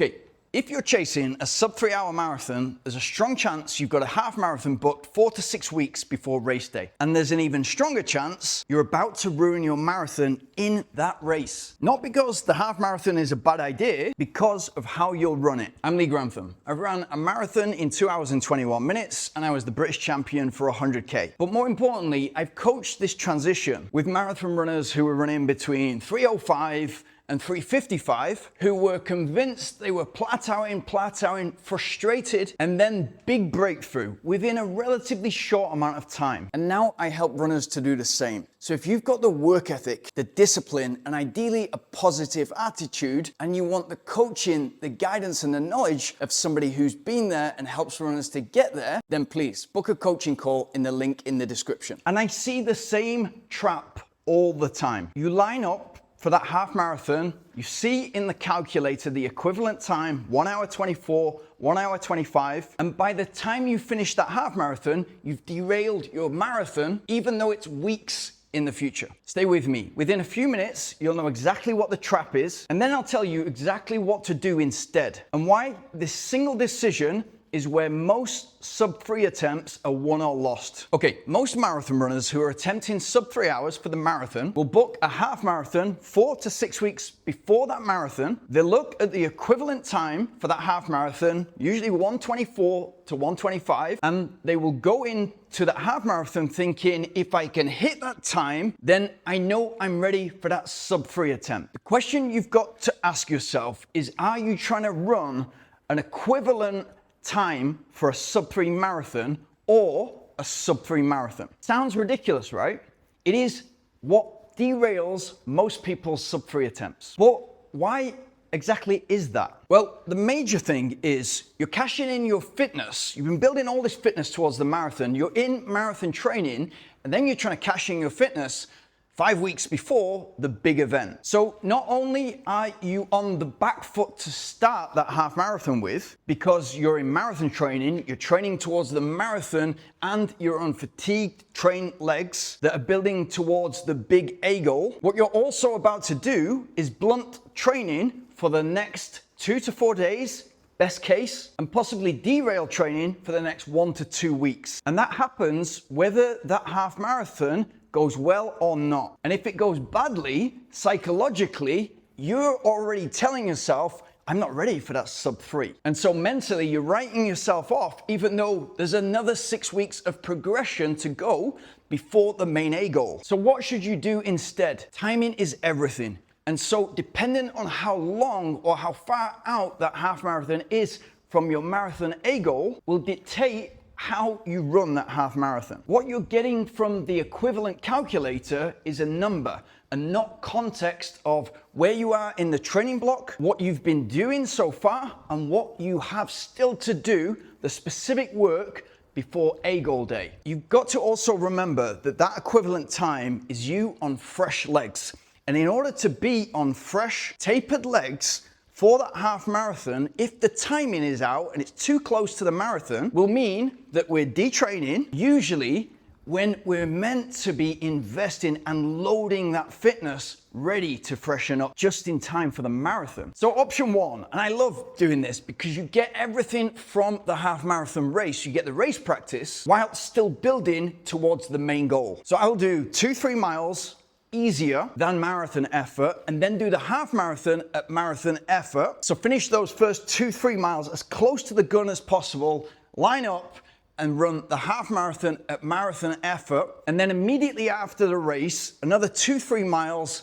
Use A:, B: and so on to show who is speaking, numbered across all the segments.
A: Okay, if you're chasing a sub-3 hour marathon, there's a strong chance you've got a half marathon booked 4 to 6 weeks before race day. And there's an even stronger chance you're about to ruin your marathon in that race. Not because the half marathon is a bad idea, because of how you'll run it. I'm Lee Grantham. I ran a marathon in 2 hours and 21 minutes, and I was the British champion for 100K. But more importantly, I've coached this transition with marathon runners who were running between 3:05 and 3:55, who were convinced they were plateauing, frustrated, and then big breakthrough within a relatively short amount of time. And now I help runners to do the same. So if you've got the work ethic, the discipline, and ideally a positive attitude, and you want the coaching, the guidance, and the knowledge of somebody who's been there and helps runners to get there, then please book a coaching call in the link in the description. And I see the same trap all the time. You line up for that half marathon, you see in the calculator the equivalent time, 1 hour 24, 1 hour 25, and by the time you finish that half marathon, you've derailed your marathon, even though it's weeks in the future. Stay with me. Within a few minutes, you'll know exactly what the trap is, and then I'll tell you exactly what to do instead, and why this single decision is where most sub-3 attempts are won or lost. Okay, most marathon runners who are attempting sub-3 hours for the marathon will book a half marathon 4 to 6 weeks before that marathon. They look at the equivalent time for that half marathon, usually 1:24 to 1:25, and they will go into that half marathon thinking, if I can hit that time, then I know I'm ready for that sub-3 attempt. The question you've got to ask yourself is, are you trying to run an equivalent time for a sub-3 marathon or a sub-3 marathon? Sounds ridiculous, right? It is what derails most people's sub-3 attempts. But why exactly is that? Well, the major thing is you're cashing in your fitness. You've been building all this fitness towards the marathon. You're in marathon training, and then you're trying to cash in your fitness 5 weeks before the big event. So not only are you on the back foot to start that half marathon with, because you're in marathon training, you're training towards the marathon, and you're on fatigued, trained legs that are building towards the big A goal, what you're also about to do is blunt training for the next 2 to 4 days, best case, and possibly derail training for the next 1 to 2 weeks. And that happens whether that half marathon goes well or not. And if it goes badly, psychologically, you're already telling yourself, I'm not ready for that sub-3. And so mentally, you're writing yourself off, even though there's another 6 weeks of progression to go before the main A goal. So what should you do instead? Timing is everything. And so depending on how long or how far out that half marathon is from your marathon A goal will dictate how you run that half marathon. What you're getting from the equivalent calculator is a number and not context of where you are in the training block, what you've been doing so far, and what you have still to do, the specific work before A goal day. You've got to also remember that that equivalent time is you on fresh legs. And in order to be on fresh, tapered legs, for that half marathon, if the timing is out and it's too close to the marathon, will mean that we're detraining, usually when we're meant to be investing and loading that fitness ready to freshen up just in time for the marathon. So option one, and I love doing this because you get everything from the half marathon race. You get the race practice while still building towards the main goal. So I'll do 2-3 miles, easier than marathon effort, and then do the half marathon at marathon effort. So finish those first 2-3 miles as close to the gun as possible, line up and run the half marathon at marathon effort, and then immediately after the race, another 2-3 miles,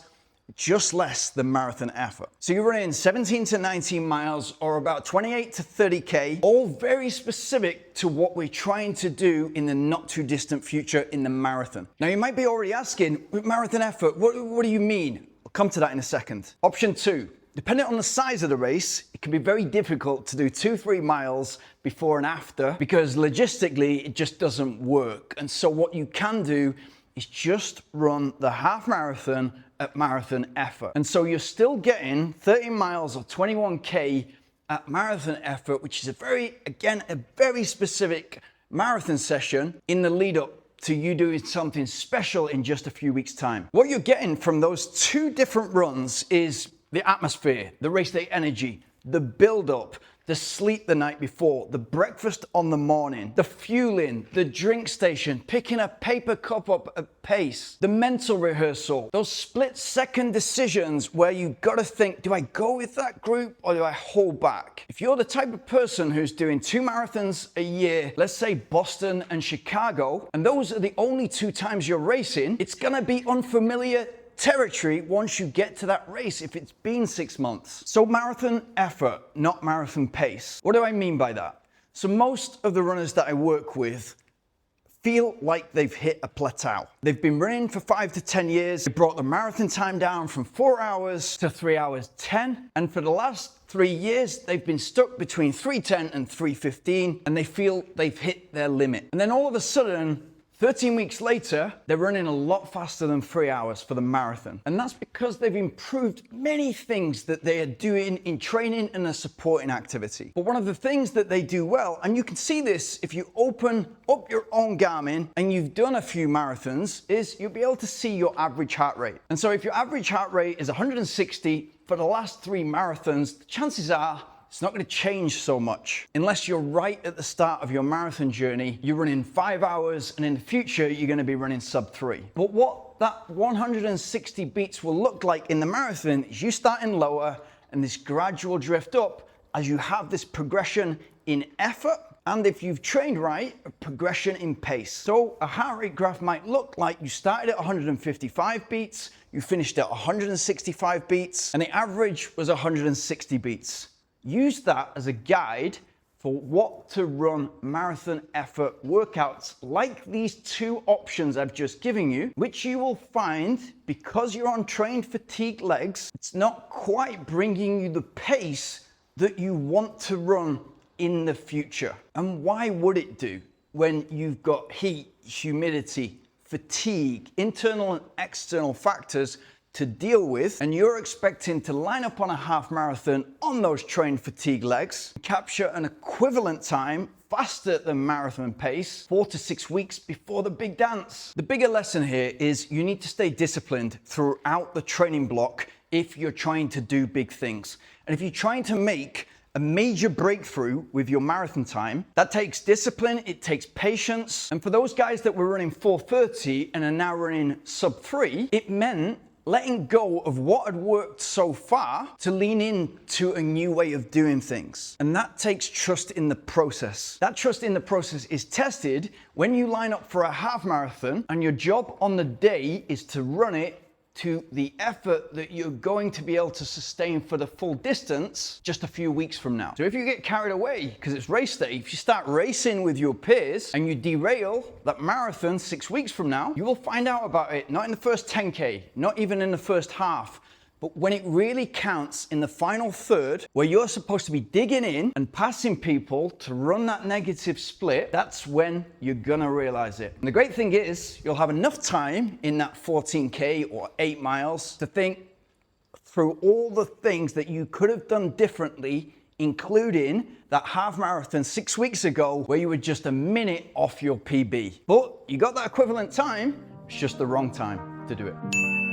A: just less than marathon effort. So you're running 17 to 19 miles or about 28 to 30K, all very specific to what we're trying to do in the not too distant future in the marathon. Now you might be already asking, marathon effort, what do you mean? I'll come to that in a second. Option two, depending on the size of the race, it can be very difficult to do 2-3 miles before and after because logistically it just doesn't work. And so what you can do is just run the half marathon at marathon effort. And so you're still getting 30 miles or 21K at marathon effort, which is a very specific marathon session in the lead up to you doing something special in just a few weeks' time. What you're getting from those two different runs is the atmosphere, the race day energy, the build-up, the sleep the night before, the breakfast on the morning, the fueling, the drink station, picking a paper cup up at pace, the mental rehearsal, those split-second decisions where you gotta think, do I go with that group or do I hold back? If you're the type of person who's doing 2 marathons a year, let's say Boston and Chicago, and those are the only 2 times you're racing, it's gonna be unfamiliar territory once you get to that race if it's been 6 months. So marathon effort, not marathon pace. What do I mean by that? So most of the runners that I work with feel like they've hit a plateau. They've been running for 5 to 10 years. They brought the marathon time down from 4 hours to 3 hours 10. And for the last 3 years, they've been stuck between 3:10 and 3:15, and they feel they've hit their limit. And then all of a sudden, 13 weeks later, they're running a lot faster than 3 hours for the marathon. And that's because they've improved many things that they are doing in training and a supporting activity. But one of the things that they do well, and you can see this if you open up your own Garmin and you've done a few marathons, is you'll be able to see your average heart rate. And so if your average heart rate is 160 for the last 3 marathons, the chances are it's not going to change so much. Unless you're right at the start of your marathon journey, you're running 5 hours, and in the future, you're going to be running sub-3. But what that 160 beats will look like in the marathon is you starting lower and this gradual drift up as you have this progression in effort, and if you've trained right, a progression in pace. So a heart rate graph might look like you started at 155 beats, you finished at 165 beats, and the average was 160 beats. Use that as a guide for what to run marathon effort workouts like these 2 options I've just given you, which you will find, because you're on trained fatigued legs, it's not quite bringing you the pace that you want to run in the future. And why would it do when you've got heat, humidity, fatigue, internal and external factors to deal with, and you're expecting to line up on a half marathon on those trained fatigue legs, capture an equivalent time faster than marathon pace 4 to 6 weeks before the big dance? The bigger lesson here is you need to stay disciplined throughout the training block if you're trying to do big things. And if you're trying to make a major breakthrough with your marathon time, that takes discipline, it takes patience. And for those guys that were running 4:30 and are now running sub-3, it meant letting go of what had worked so far to lean into a new way of doing things. And that takes trust in the process. That trust in the process is tested when you line up for a half marathon and your job on the day is to run it to the effort that you're going to be able to sustain for the full distance just a few weeks from now. So if you get carried away because it's race day, if you start racing with your peers and you derail that marathon 6 weeks from now, you will find out about it not in the first 10K, not even in the first half, but when it really counts in the final third, where you're supposed to be digging in and passing people to run that negative split, that's when you're gonna realize it. And the great thing is, you'll have enough time in that 14K or 8 miles to think through all the things that you could have done differently, including that half marathon 6 weeks ago where you were just a minute off your PB. But you got that equivalent time, it's just the wrong time to do it.